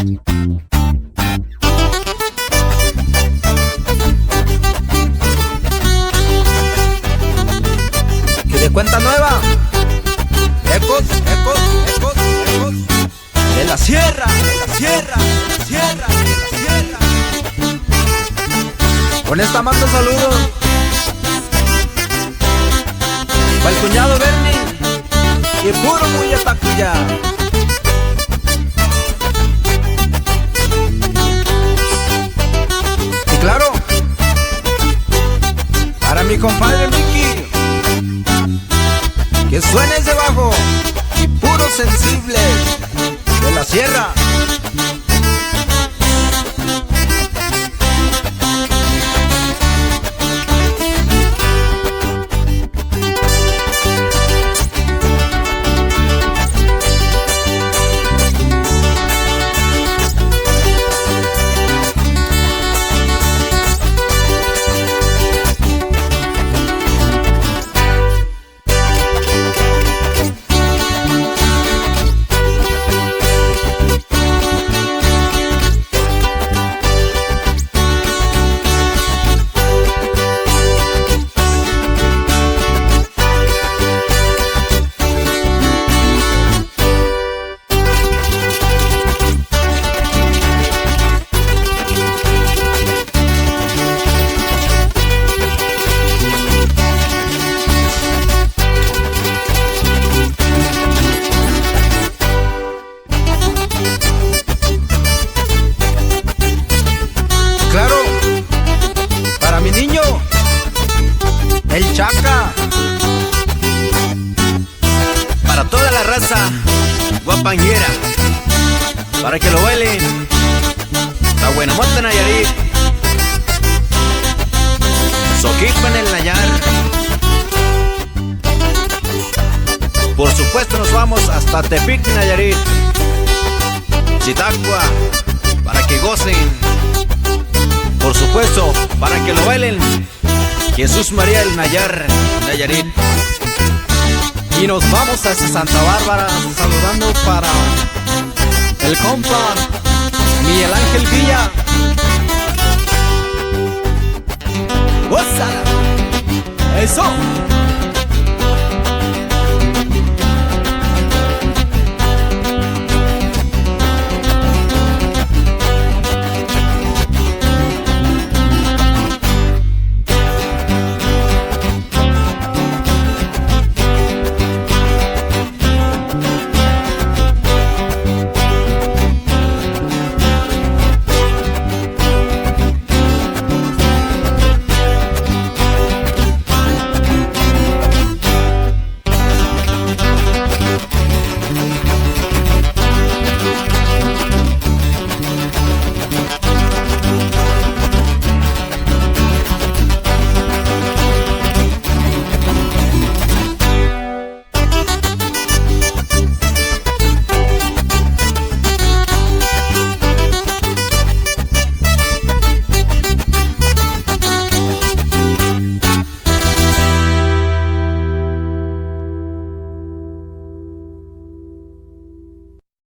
Y de cuenta nueva, ecos, ecos, ecos, ecos de la sierra, de la sierra, de la sierra, de la sierra. Con esta mando saludos para el cuñado Bernie y puro muy atacuya. Y claro, para mi compadre Mickey, que suene ese bajo y puro sensible de la sierra. Claro, para mi niño, el Chaca, para toda la raza guapañera, para que lo bailen, la Buena Monte Nayarit, Soquipa en el Nayar. Por supuesto nos vamos hasta Tepic, Nayarit, Zitácua, para que gocen. Por supuesto, para que lo bailen, Jesús María el Nayar, Nayarit. Y nos vamos hasta Santa Bárbara, saludando para el compa Miguel Ángel Villa. ¡Gózala! ¡Eso!